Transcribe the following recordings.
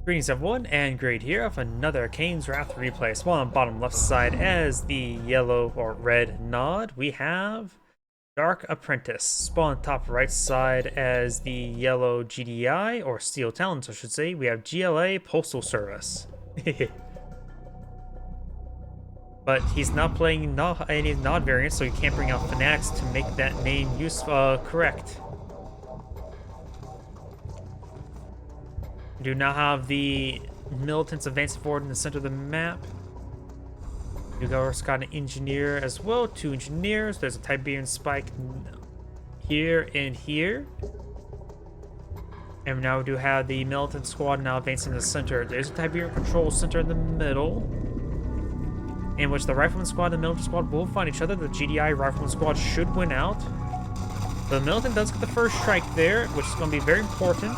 Greetings everyone, and Great here of another Kane's Wrath replay. So on bottom left side as the yellow or red nod, we have Darkapprintist. Spawn top right side as the yellow GDI, or Steel Talons I should say, we have GlaPostalServis. But he's not playing any nod variants, so you can't bring out fanatics to make that name correct. Do now have the militants advancing forward in the center of the map. You guys got an engineer as well, 2 engineers. There's a Tiberian spike here and here. And now we do have the militant squad now advancing in the center. There's a Tiberian control center in the middle, in which the rifleman squad and the militant squad will find each other. The GDI rifleman squad should win out. The militant does get the first strike there, which is going to be very important,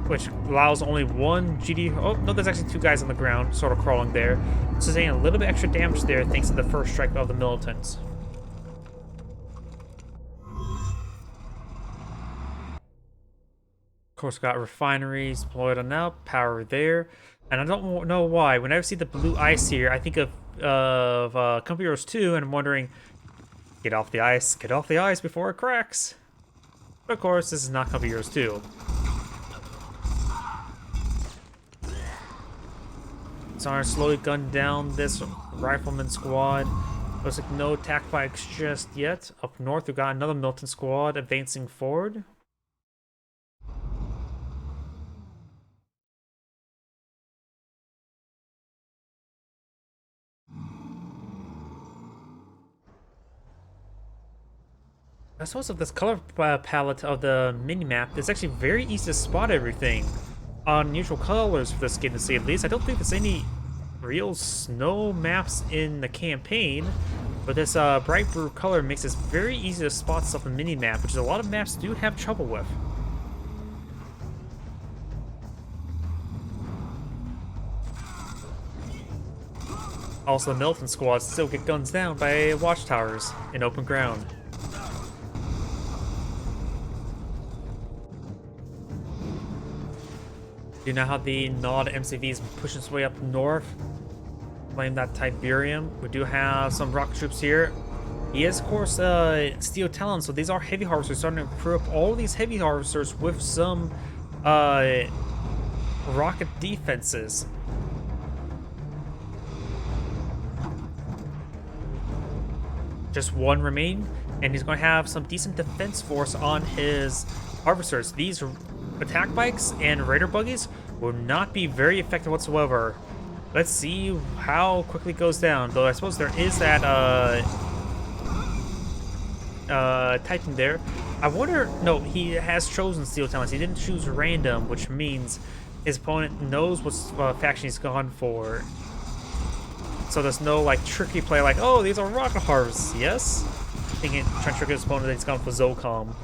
which allows only one GD. Oh, no, there's actually 2 guys on the ground, sort of crawling there. So taking a little bit extra damage there thanks to the first strike of the militants. Of course, got refineries deployed on now, power there. And I don't know why. Whenever I see the blue ice here, I think of Company Heroes 2, and I'm wondering, get off the ice before it cracks. But of course, this is not Company Heroes 2. Starting to slowly gun down this rifleman squad. Looks like no attack bikes just yet. Up north, we've got another militant squad advancing forward. I suppose of this color palette of the mini-map, it's actually very easy to spot everything on neutral colors for this game, to say at least. I don't think there's any real snow maps in the campaign, but this bright blue color makes it very easy to spot stuff in the mini-map, which a lot of maps do have trouble with. Also, the militant squads still get guns down by watchtowers in open ground. Do now have the Nod MCVs pushing its way up north, playing that Tiberium. We do have some rocket troops here. He is, of course, Steel Talons, so these are heavy harvesters, starting to crew up all of these heavy harvesters with some rocket defenses. Just one remain, and he's going to have some decent defense force on his harvesters. These attack bikes and raider buggies will not be very effective whatsoever. Let's see how quickly it goes down. Though I suppose there is that Titan there. I wonder. No, he has chosen Steel Talons. He didn't choose random, which means his opponent knows what faction he's gone for. So there's no like tricky play like, oh, these are rocket harvests. Yes, thinking trying to trick his opponent that he's gone for Zolcom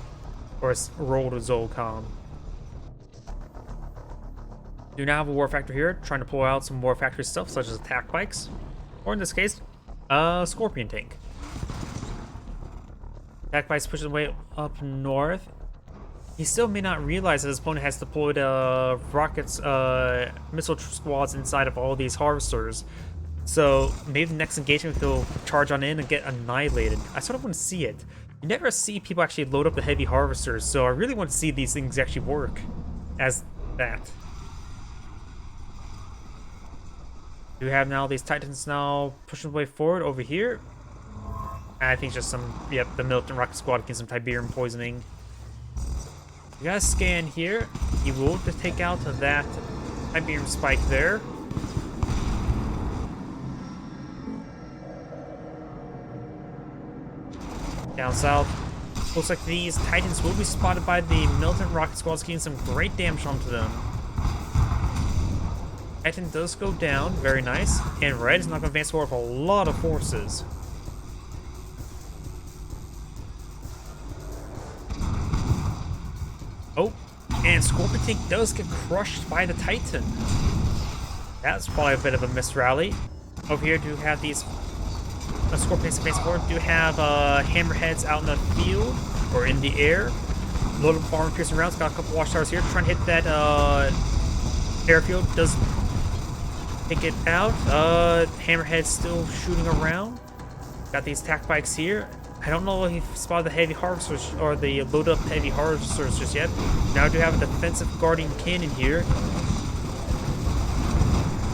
or his roll to Zolcom. Do now have a war factor here, trying to pull out some war factory stuff such as attack bikes, or in this case, Scorpion tank. Attack bikes pushing way up north. He still may not realize that his opponent has deployed rockets, missile squads inside of all these harvesters. So maybe the next engagement he'll charge on in and get annihilated. I sort of want to see it. You never see people actually load up the heavy harvesters, so I really want to see these things actually work as that. We have now these Titans now pushing their way forward over here. I think just some, yep, the militant rocket squad getting some Tiberium poisoning. You guys scan here. He will just take out that Tiberium spike there. Down south. Looks like these Titans will be spotted by the militant rocket squads, getting some great damage onto them. Titan does go down, very nice, and red is not going to advance forward with a lot of forces. Oh, and Scorpion Tank does get crushed by the Titan. That's probably a bit of a misrally. Over here, do have these Scorpion Tanks advancing forward. Do have hammerheads out in the field or in the air. load up armor piercing rounds. Got a couple watchtowers here. Trying to hit that airfield. Does take it out. Hammerhead's still shooting around. Got these attack bikes here. I don't know if he spotted the heavy harvesters or the load up heavy harvesters just yet. Now we do have a defensive guardian cannon here.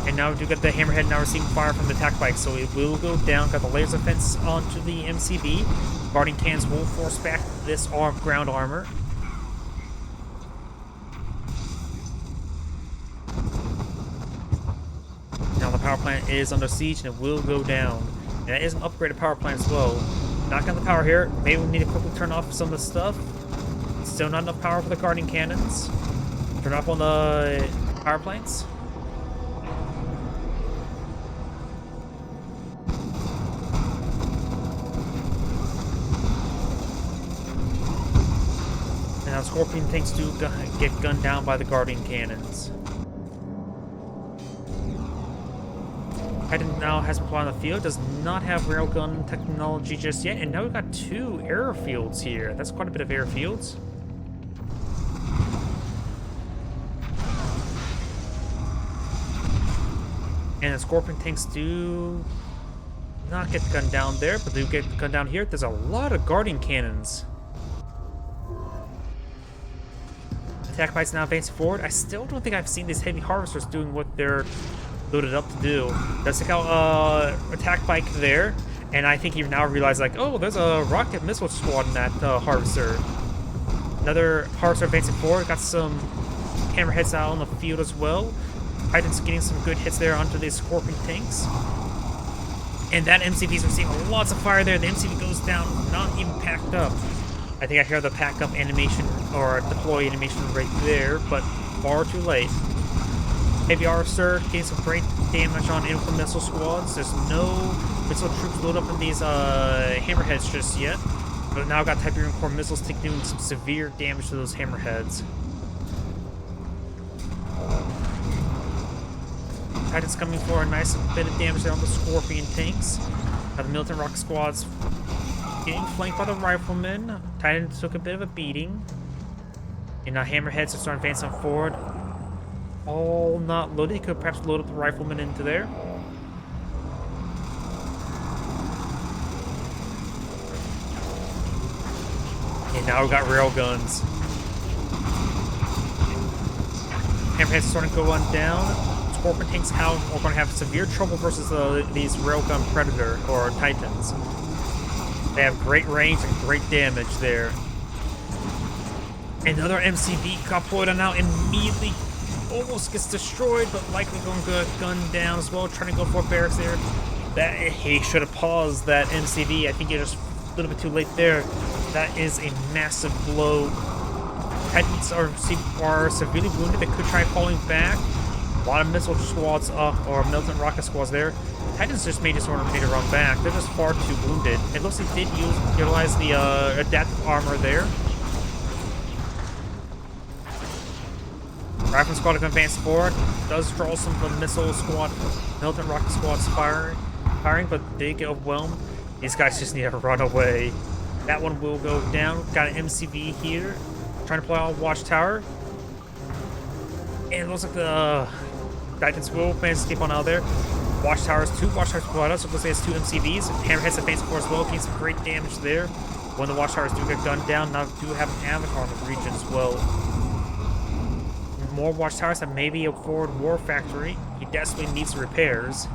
And now we do get the hammerhead now receiving fire from the attack bike, so it will go down. Got the laser fence onto the MCB. Guardian cannons will force back this ground armor. Now the power plant is under siege and it will go down. And that is an upgraded power plant as well. Knock on the power here. Maybe we need to quickly turn off some of the stuff. Still not enough power for the guardian cannons. Turn off on the power plants. And now Scorpion tanks do get gunned down by the guardian cannons. Titan now has been put on the field, does not have railgun technology just yet, and now we've got 2 airfields here. That's quite a bit of airfields. And the Scorpion tanks do not get gunned down there, but do get gunned down here. There's a lot of guardian cannons. Attack bikes now advancing forward. I still don't think I've seen these heavy harvesters doing what they're loaded up to do. Let's take out attack bike there, and I think you now realize like, oh, there's a rocket missile squad in that harvester. Another harvester advancing forward. Got some hammerheads out on the field as well. Titan's getting some good hits there onto these Scorpion tanks. And that MCV's receiving lots of fire there. The MCV goes down, not even packed up. I think I hear the pack up animation or deploy animation right there, but far too late. Heavy harvester getting some great damage on infantry missile squads. There's no missile troops loaded up in these hammerheads just yet, but now got Tiberium core missiles doing some severe damage to those hammerheads. Titan's coming for a nice bit of damage there on the Scorpion tanks. Now the militant rocket squads getting flanked by the riflemen. Titan took a bit of a beating, and now hammerheads are starting advancing forward. All not loaded. You could perhaps load up the riflemen into there. And now we've got railguns. Hammerheads starting to go on down. Scorpion tanks are going to have severe trouble versus these railgun Predator or Titans. They have great range and great damage there. Another MCV got pulled on out immediately. Almost gets destroyed, but likely going to get gunned down as well. Trying to go for barracks there. That he should have paused that MCV. I think you're just a little bit too late there. That is a massive blow. Titans are severely wounded. They could try falling back. A lot of missile squads or militant rocket squads there. Titans just made to run back. They're just far too wounded. It looks like they did utilize the adaptive armor there. Rifle squad can advance forward. Does draw some of the missile squad, militant rocket squads firing, but they get overwhelmed. These guys just need to run away. That one will go down. Got an MCV here, trying to play out watchtower. And it looks like the Titans will manage to keep on out there. Watchtowers, 2 watchtowers pulled out, so it looks like it's 2 MCVs. Hammerheads advancing forward as well, getting some great damage there. When the watchtowers do get gunned down, now do have an avatar in the region as well. More watchtowers and maybe a forward war factory. He desperately needs repairs.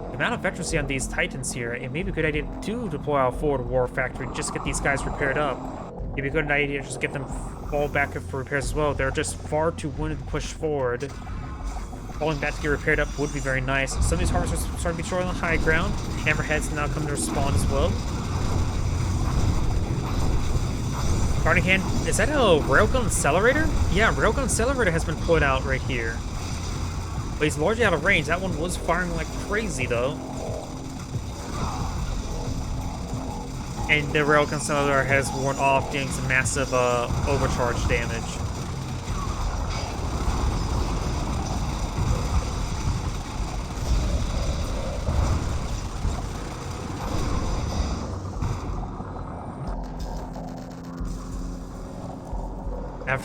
The amount of veterancy on these Titans here, it may be a good idea to deploy a forward war factory, just get these guys repaired up. It'd be a good idea to just get them fall back for repairs as well. They're just far too wounded to push forward. Falling back to get repaired up would be very nice. Some of these harvesters are starting to be short on the high ground. Hammerheads now come to respawn as well. Guardian cannon, is that a railgun accelerator? Yeah, railgun accelerator has been put out right here. But he's largely out of range. That one was firing like crazy though. And the railgun accelerator has worn off, doing some massive overcharge damage.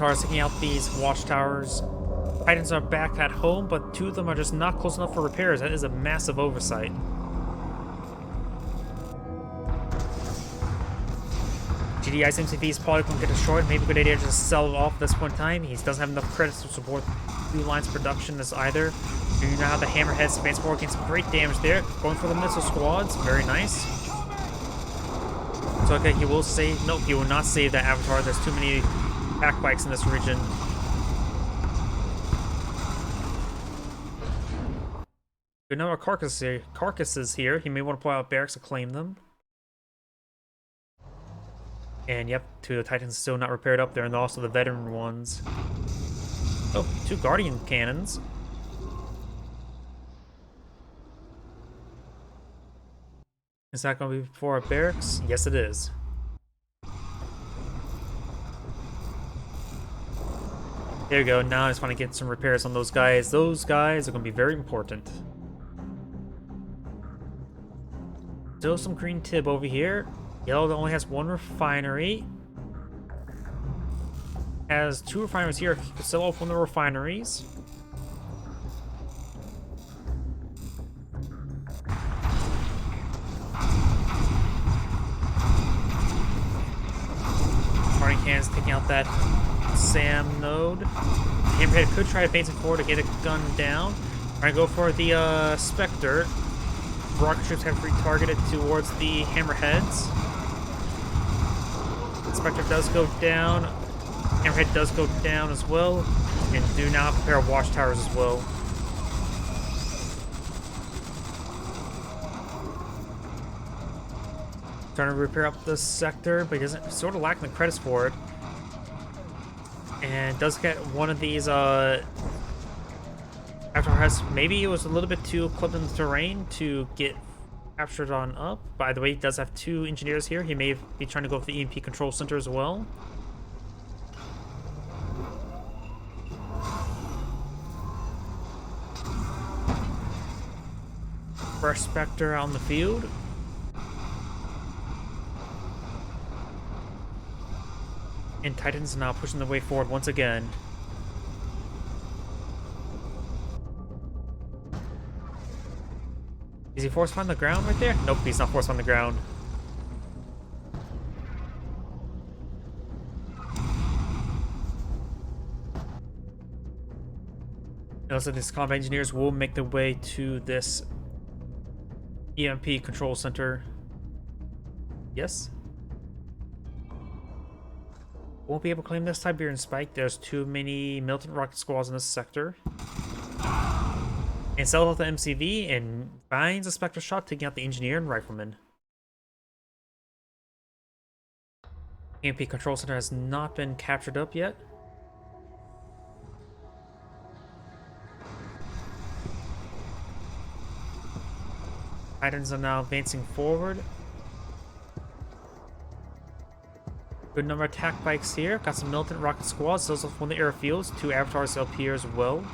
Avatars taking out these watchtowers. Titans are back at home, but 2 of them are just not close enough for repairs. That is a massive oversight. GDI's MCV is probably going to get destroyed. Maybe a good idea to just sell it off at this point in time. He doesn't have enough credits to support 2 lines production as either. You know how the Hammerheads advance forward, getting some great damage there. Going for the missile squads. Very nice. So okay, he will save. Nope, he will not save that Avatar. There's too many pack bikes in this region. Good number of carcasses here. He may want to pull out barracks to claim them. And yep, 2 of the Titans still not repaired up there, and also the veteran ones. Oh, 2 Guardian cannons. Is that going to be for our barracks? Yes, it is. There you go. Now I just want to get some repairs on those guys. Those guys are going to be very important. Still some green tib over here. Yellow that only has 1 refinery. Has 2 refineries here. He could sell off 1 of the refineries. Guardian cannons taking out that SAM node. Hammerhead could try advancing forward to get a gun down. Trying to go for the Spectre. Rocket troops have retargeted towards the Hammerheads. Spectre does go down. Hammerhead does go down as well. And do now prepare watchtowers as well. Trying to repair up this sector, but he doesn't, sort of lacking the credits for it. And does get one of these Afterharvest. Maybe it was a little bit too clipped in the terrain to get captured on up. By the way, he does have 2 engineers here. He may be trying to go for the EMP control center as well. Fresh Spectre on the field. And Titans now pushing the way forward once again. Is he force on the ground right there? Nope, he's not forced on the ground. And also, these combat engineers will make their way to this EMP control center. Yes? Won't be able to claim this Siberian spike. There's too many militant rocket squads in this sector. And sell off the MCV and finds a Spectre shot, taking out the engineer and rifleman. EMP control center has not been captured up yet. Titans are now advancing forward. Good number of attack bikes here. Got some militant rocket squads. Those are from the airfields. 2 avatars up here as well.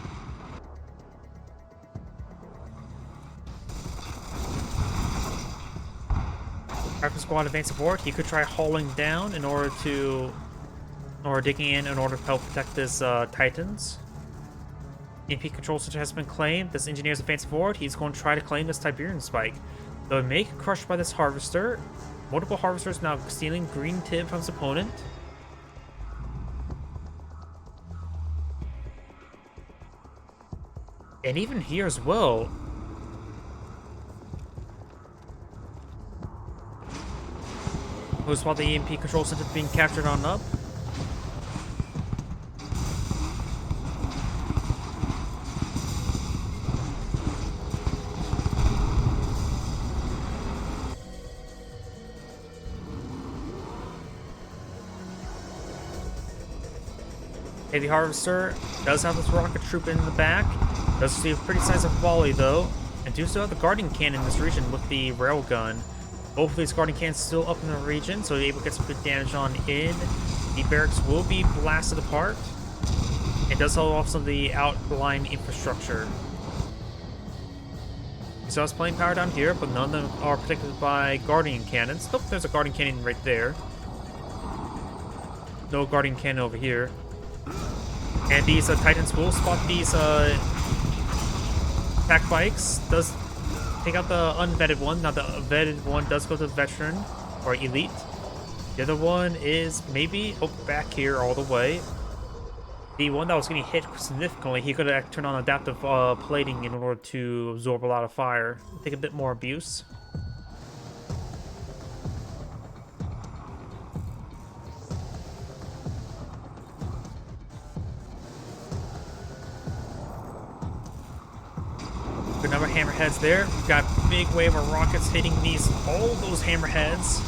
Rifle squad advancing forward. He could try hauling down in order to, or digging in order to help protect his Titans. EMP control center has been claimed. This engineer is advancing forward. He's going to try to claim this Tiberian spike. Though it may get crushed by this harvester. Multiple harvesters now stealing green tib from his opponent. And even here as well. Was while the EMP control center being captured on up. Heavy Harvester does have this rocket troop in the back. Does see a pretty sizable volley though. And do still have the Guardian Cannon in this region with the railgun. Both of these Guardian Cannons still up in the region, so you're able to get some good damage on in. The barracks will be blasted apart. It does hold off some of the outlying infrastructure. So it's playing power down here, but none of them are protected by Guardian Cannons. Nope, there's a Guardian Cannon right there. No Guardian Cannon over here. And these Titans will spot these attack bikes. Does take out the unvetted one. Now the vetted one does go to veteran or elite. The other one is maybe back here all the way. The one that was getting hit significantly, he could have turned on adaptive plating in order to absorb a lot of fire, take a bit more abuse. Good number of hammerheads there. Got a big wave of rockets hitting all those hammerheads.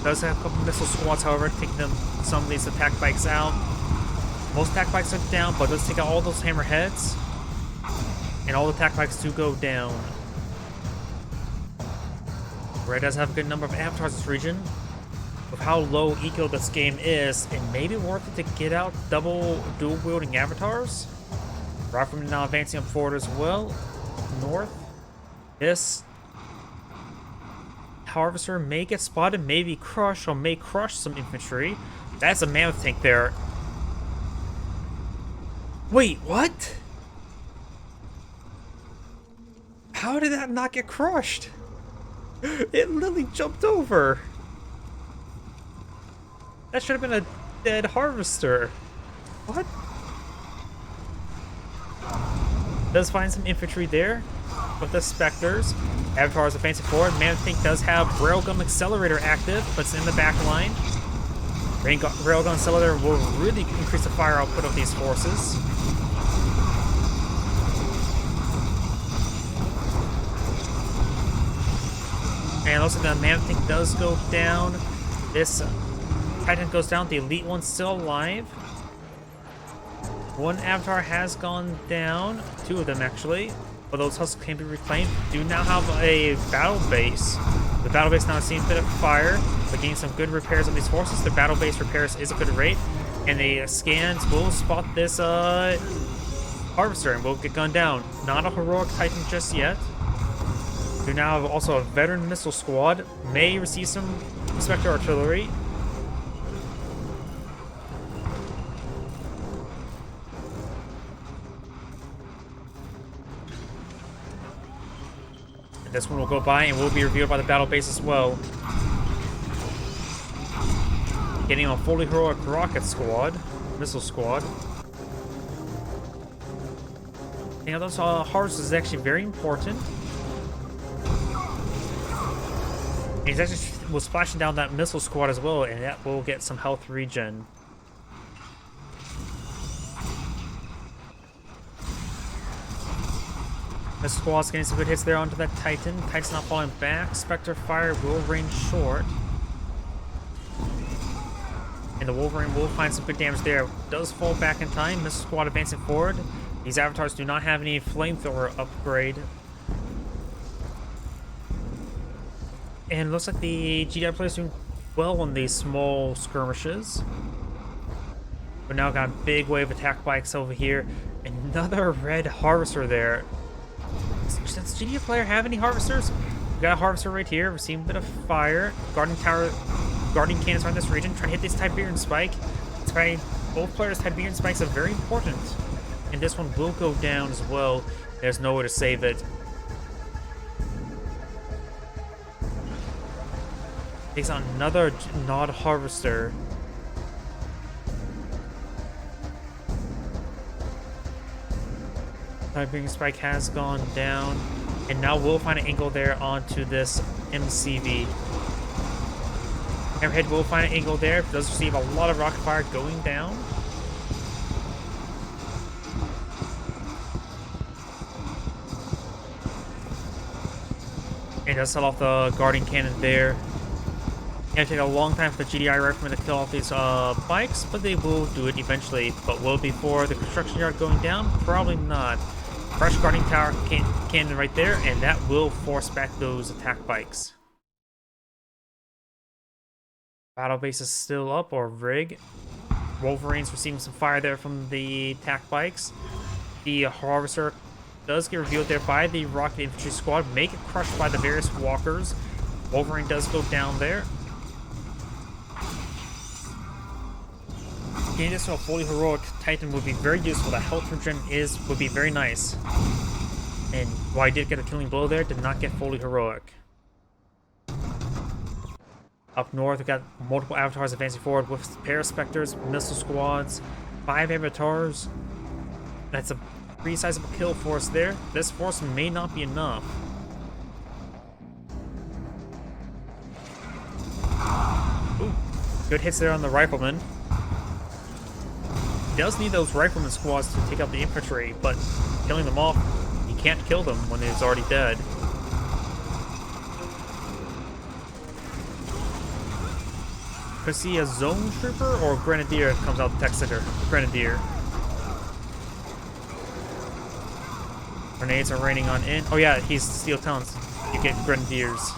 Does have a couple missile squads, however, taking some of these attack bikes out. Most attack bikes are down, but let's take out all those hammerheads. And all the attack bikes do go down. Red does have a good number of avatars in this region. With how low eco this game is, it may be worth it to get out dual wielding avatars. Riflemen now advancing up forward as well. North. This Harvester may get spotted, maybe crushed, or may crush some infantry. That's a mammoth tank there. Wait, what? How did that not get crushed? It literally jumped over. That should have been a dead harvester. What? Does find some infantry there with the Spectres. Avatars advancing forward. Mammoth tank does have Railgun Accelerator active, but it's in the back line. Railgun Accelerator will really increase the fire output of these forces. And also the Mammoth tank does go down. This Titan goes down. The elite one's still alive. One avatar has gone down. Two of them actually. But those husks can be reclaimed. Do now have a battle base. The battle base now seeing a bit of fire, but getting some good repairs on these forces. The battle base repairs is a good rate. And the scans will spot this harvester and will get gunned down. Not a heroic Titan just yet. We now have also a veteran missile squad. May receive some Spectre artillery. And this one will go by and will be revealed by the battle base as well. Getting a fully heroic rocket squad, missile squad. You know, those harvests is actually very important. And he's actually was splashing down that missile squad as well, and that will get some health regen. The squad's getting some good hits there onto that Titan. Titan's not falling back. Spectre fire will range short. And the Wolverine will find some good damage there. Does fall back in time. Missile squad advancing forward. These avatars do not have any flamethrower upgrade. And it looks like the GDI players doing well on these small skirmishes. But now got a big wave of attack bikes over here. Another red harvester there. Does GDI player have any harvesters? We got a harvester right here. We're seeing a bit of fire. Guardian cannons around this region. Trying to hit this Tiberian spike. Both players' Tiberian spikes are very important. And this one will go down as well. There's nowhere to save it. Takes on another Nod harvester. Tiberian spike has gone down. And now we'll find an angle there onto this MCV. Hammerhead will find an angle there. Does receive a lot of rocket fire going down. And does set off the Guardian Cannon there. It'll take a long time for the GDI riflemen to kill off these bikes, but they will do it eventually. But will it be before the construction yard going down? Probably not. Fresh Guardian Tower cannon right there, and that will force back those attack bikes. Battle base is still up, or rig. Wolverine's receiving some fire there from the attack bikes. The harvester does get revealed there by the rocket infantry squad. Make it crushed by the various walkers. Wolverine does go down there. Getting this to a fully heroic Titan would be very useful. The health regen would be very nice. And while I did get a killing blow there, did not get fully heroic. Up north, we got multiple avatars advancing forward with Paraspectors, missile squads, 5 avatars. That's a pretty sizable kill force there. This force may not be enough. Ooh, good hits there on the rifleman. He does need those rifleman squads to take out the infantry, but killing them off, you can't kill them when they're already dead. Could see a zone trooper or grenadier comes out the tech center. Grenadier. Grenades are raining on in. Oh yeah, he's steel talons. You get grenadiers.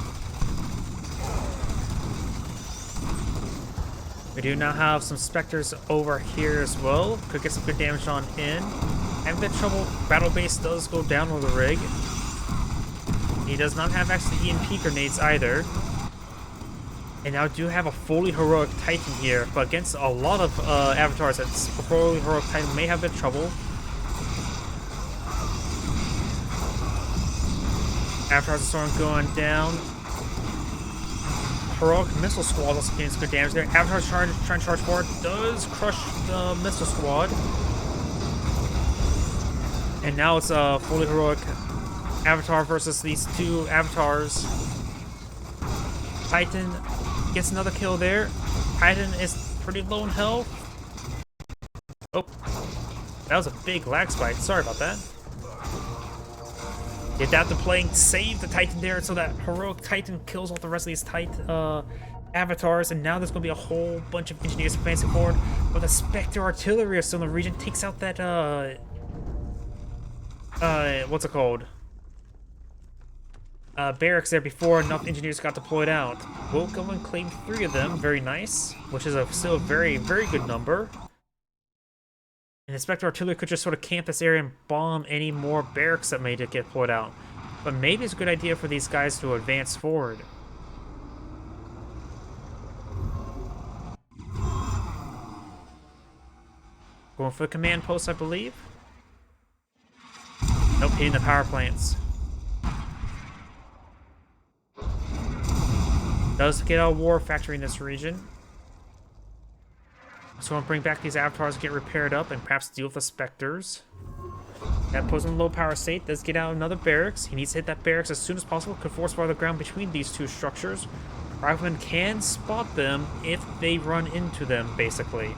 We do now have some specters over here as well. Could get some good damage on in. Have a bit of trouble. Battle base does go down with the rig. He does not have access to EMP grenades either. And now do have a fully heroic Titan here, but against a lot of avatars, that fully heroic Titan may have a bit of trouble. Avatars are starting going down. Heroic missile squad also getting some good damage there. Avatars trying to charge forward, does crush the missile squad. And now it's a fully heroic avatar versus these 2 avatars. Titan gets another kill there. Titan is pretty low in health. Oh, that was a big lag spike. Sorry about that. The adaptive playing saved the Titan there, so that heroic Titan kills off the rest of these avatars, and now there's going to be a whole bunch of engineers advancing forward. But the Spectre artillery is still in the region, takes out that what's it called? Barracks there before enough engineers got deployed out. We'll go and claim 3 of them, very nice, which is still a very, very good number. And the Spectre artillery could just sort of camp this area and bomb any more barracks that may get deployed out. But maybe it's a good idea for these guys to advance forward. Going for the command post, I believe. Nope, hitting the power plants. Does get a war factory in this region. So I'm gonna bring back these avatars, get repaired up, and perhaps deal with the specters. That puts him in low power state. Does get out another barracks. He needs to hit that barracks as soon as possible. Could force fire the ground between these 2 structures. Riflemen can spot them if they run into them, basically.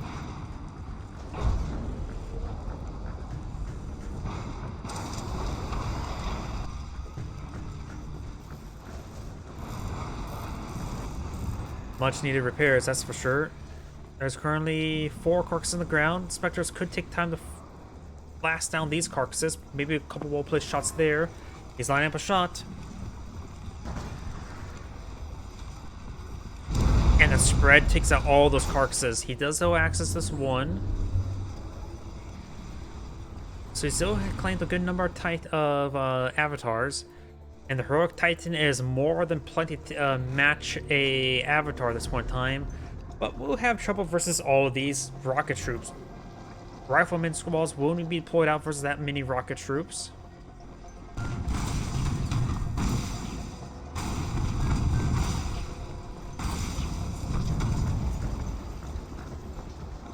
Much needed repairs, that's for sure. There's currently 4 carcasses in the ground. Spectres could take time to blast down these carcasses. Maybe a couple well-placed shots there. He's lining up a shot. And the spread takes out all those carcasses. He does, though, access this one. So he still claimed a good number of avatars. And the heroic Titan is more than plenty to match a avatar at this point in time. But we'll have trouble versus all of these rocket troops. Rifleman squads won't be deployed out versus that many rocket troops.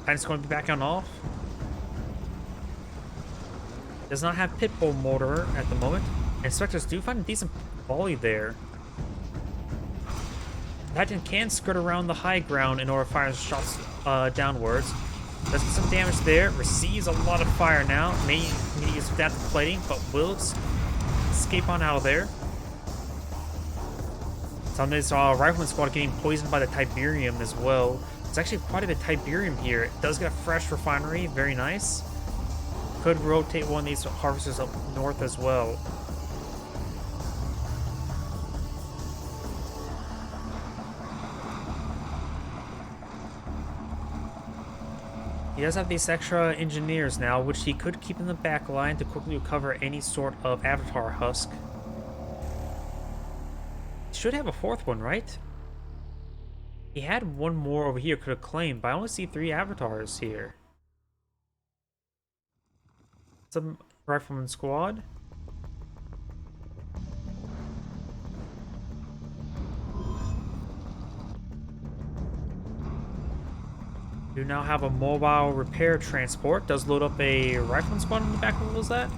Titan's going to be back on off. Does not have Pitbull Mortar at the moment. And Spectres do find a decent volley there. Titan can skirt around the high ground in order to fire shots downwards. Does get some damage there. Receives a lot of fire now. May need to use adaptive plating, but will escape on out of there. Some of this rifleman squad getting poisoned by the Tiberium as well. It's actually quite a bit of Tiberium here. It does get a fresh refinery. Very nice. Could rotate one of these harvesters up north as well. He does have these extra engineers now, which he could keep in the back line to quickly recover any sort of avatar husk. He should have a 4th one, right? He had one more over here could have claimed, but I only see 3 avatars here. Some rifleman squad. You now have a mobile repair transport. Does load up a rifleman squad on the back. What was that?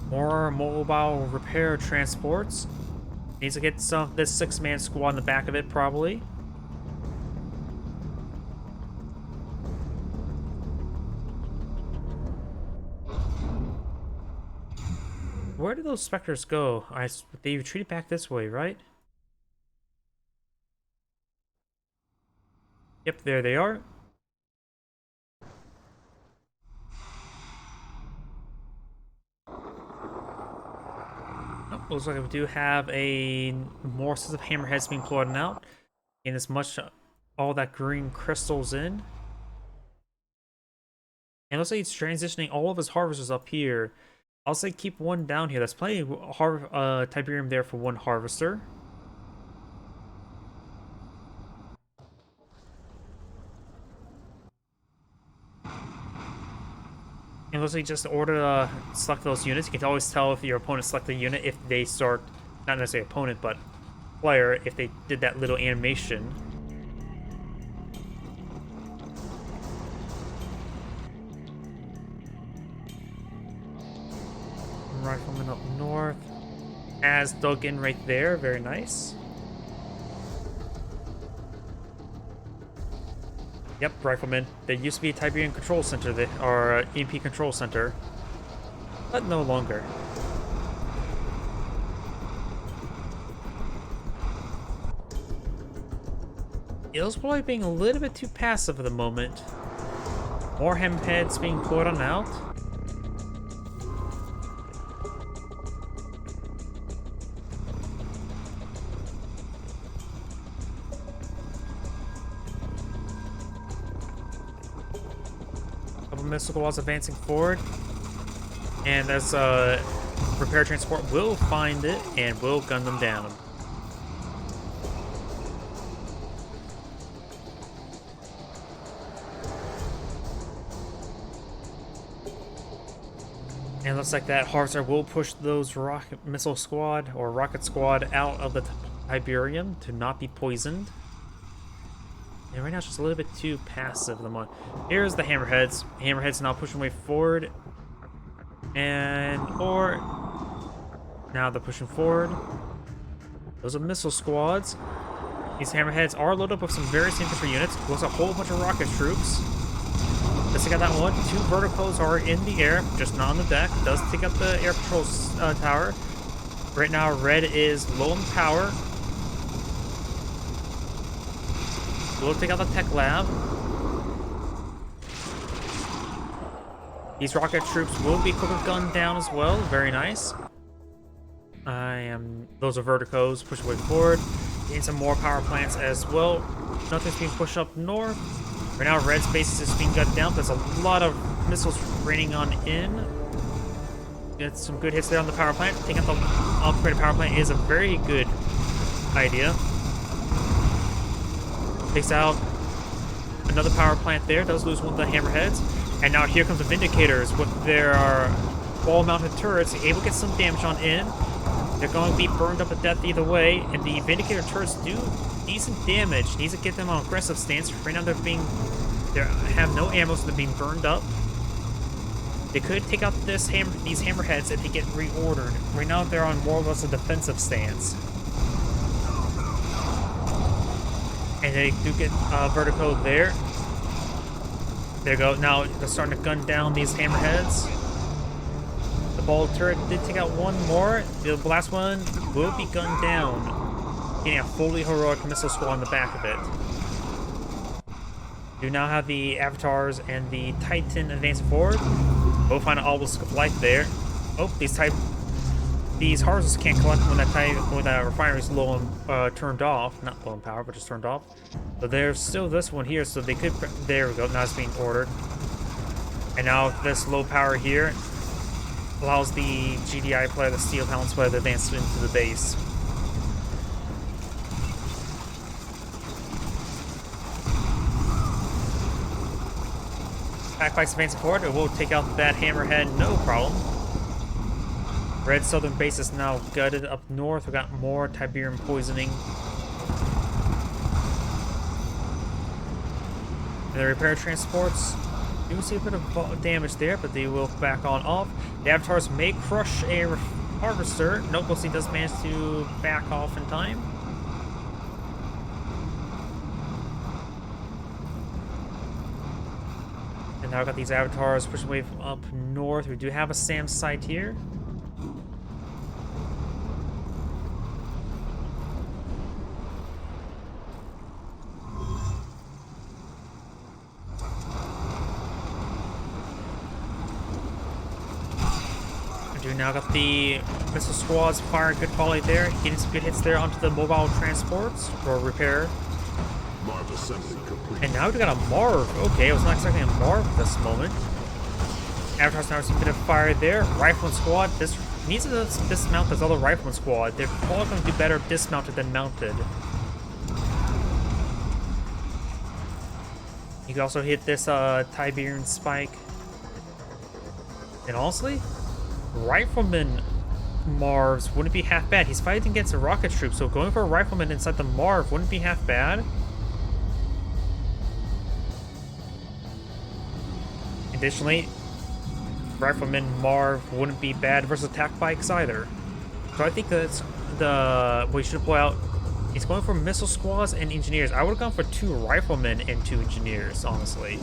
More mobile repair transports. Needs to get some this 6-man squad in the back of it, probably. Where did those specters go? They retreated back this way, right? Yep, there they are. Oh, looks like we do have a more sets of hammerheads being plotted out. And as much all that green crystals in. And looks like he's transitioning all of his harvesters up here. I'll say keep one down here. There's plenty of Tiberium there for one harvester. And looks like just order to select those units. You can always tell if your opponent selected a unit if they start, not necessarily opponent, but player, if they did that little animation. Rifleman up north. Has dug in right there. Very nice. Yep, rifleman. There used to be a Tiberian control center, or EMP control center, but no longer. It's probably being a little bit too passive at the moment. More hamheads being poured on out. Missile squads advancing forward, and as repair transport will find it and will gun them down. And looks like that harvester will push those rocket missile squad or rocket squad out of the Tiberium to not be poisoned. And right now it's just a little bit too passive at the moment. Here's the hammerheads. Hammerheads now pushing way forward. And, or, now they're pushing forward. Those are missile squads. These hammerheads are loaded up with some various infantry units. Plus a whole bunch of rocket troops. Let's take out that one. 2 verticals are in the air, just not on the deck. Does take out the air patrol tower. Right now, red is low on power. We'll take out the tech lab. These rocket troops will be quickly gunned down as well. Very nice. Those are verticos. Push way forward. Getting some more power plants as well. Nothing's being pushed up north. Right now, red space is being gunned down. There's a lot of missiles raining on in. Get some good hits there on the power plant. Taking out the upgraded power plant is a very good idea. Takes out another power plant there. Does lose one of the hammerheads. And now here comes the Vindicators with their wall-mounted turrets. Able to get some damage on in. They're going to be burned up to death either way. And the Vindicator turrets do decent damage. Needs to get them on aggressive stance. Right now they have no ammo, so they're being burned up. They could take out these hammerheads if they get reordered. Right now they're on more or less a defensive stance. And they do get vertigo there. There you go. Now they're starting to gun down these hammerheads. The ball turret did take out one more. The last one will be gunned down. Getting a fully heroic missile squad on the back of it. You now have the avatars and the Titan advancing forward. We'll find an obelisk of light there. Oh, these harvests can't collect when that refinery is low and turned off. Not low in power, but just turned off. But there's still this one here, so they could. There we go. Now it's being ordered. And now this low power here allows the GDI player, the Steel Talons player, to advance into the base. Attack bikes advancing forward. It will take out that hammerhead, no problem. Red southern base is now gutted. Up north, we got more Tiberium poisoning. And the repair transports do see a bit of damage there, but they will back on off. The avatars may crush a harvester. Nope, we'll see, does manage to back off in time. And now we've got these avatars pushing away from up north. We do have a SAM site here. We now got the missile squads firing good quality there, getting some good hits there onto the mobile transports for repair. And now we've got a Marv. Okay, I was not expecting a Marv at this moment. Avatars now receiving a bit of fire there. Rifleman squad. This needs to dismount this other Rifleman squad. They're probably going to do better dismounted than mounted. You can also hit this Tiberian spike. And honestly, Rifleman Marvs wouldn't be half bad. He's fighting against a rocket troop, so going for a Rifleman inside the Marv wouldn't be half bad. Additionally, Rifleman Marv wouldn't be bad versus attack bikes either. So I think that's we should deploy out. He's going for missile squads and engineers. I would have gone for 2 Riflemen and 2 engineers, honestly.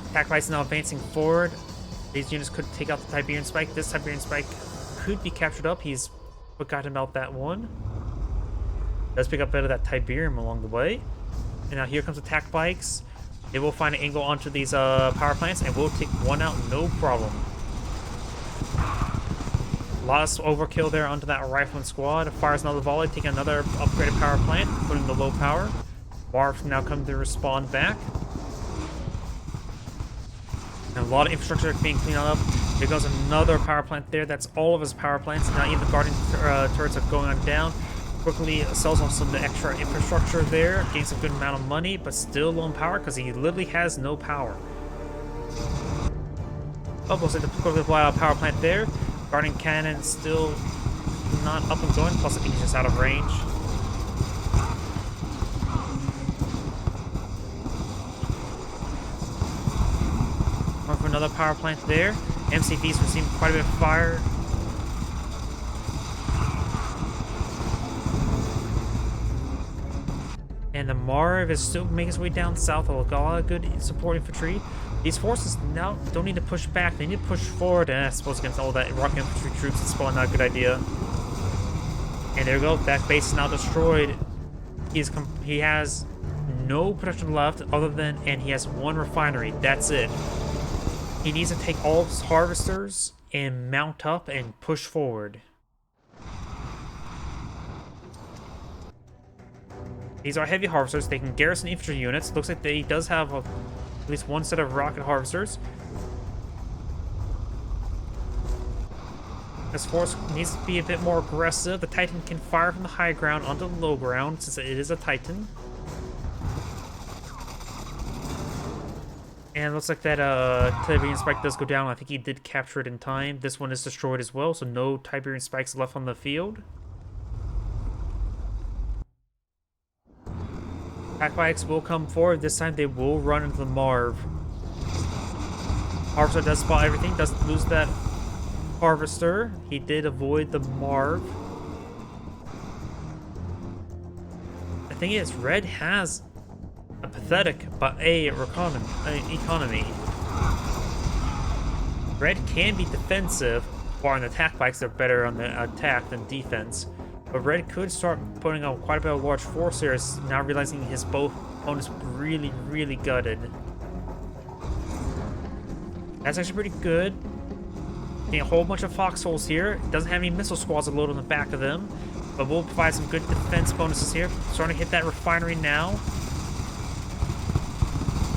Attack bikes now advancing forward. These units could take out the Tiberian spike. This Tiberian spike could be captured up. He's forgotten about that one. Does pick up a bit of that Tiberium along the way. And now here comes attack bikes. They will find an angle onto these power plants and will take one out, no problem. A lot of overkill there onto that Rifleman squad. Fires another volley, taking another upgraded power plant, putting the low power. Marv now come to respond back. And a lot of infrastructure being cleaned up. There goes another power plant there. That's all of his power plants. Now even the Guardian turrets are going on down. Quickly sells off some extra infrastructure there. Gains a good amount of money, but still low on power because he literally has no power. Oh, we'll say the quickly power plant there. Guardian cannon still not up and going. Plus I think he's just out of range. For another power plant there. MCV's receiving quite a bit of fire. And the Marv is still making his way down south. A lot of good support infantry. These forces now don't need to push back. They need to push forward. And I suppose against all that rocket infantry troops, it's probably not a good idea. And there we go. That base is now destroyed. He has no production left other than, and he has 1 refinery. That's it. He needs to take all his harvesters and mount up and push forward. These are heavy harvesters. They can garrison infantry units. Looks like he does have at least 1 set of rocket harvesters. This force needs to be a bit more aggressive. The Titan can fire from the high ground onto the low ground since it is a Titan. And it looks like that Tiberian spike does go down. I think he did capture it in time. This one is destroyed as well, so no Tiberian spikes left on the field. Attack bikes will come forward. This time they will run into the Marv. Harvester does spot everything. Doesn't lose that Harvester. He did avoid the Marv. The thing is, Red has a pathetic but economy. Red can be defensive, while on attack bikes they're better on the attack than defense. But Red could start putting out quite a bit of large force here, now realizing his both opponents really, really gutted. That's actually pretty good. Getting a whole bunch of foxholes here. Doesn't have any missile squads to load on the back of them, but we'll provide some good defense bonuses here. Starting to hit that refinery now.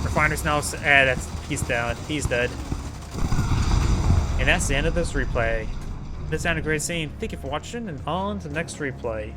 Refinery's now, he's down. He's dead. And that's the end of this replay. This sounded great scene. Thank you for watching, and on to the next replay.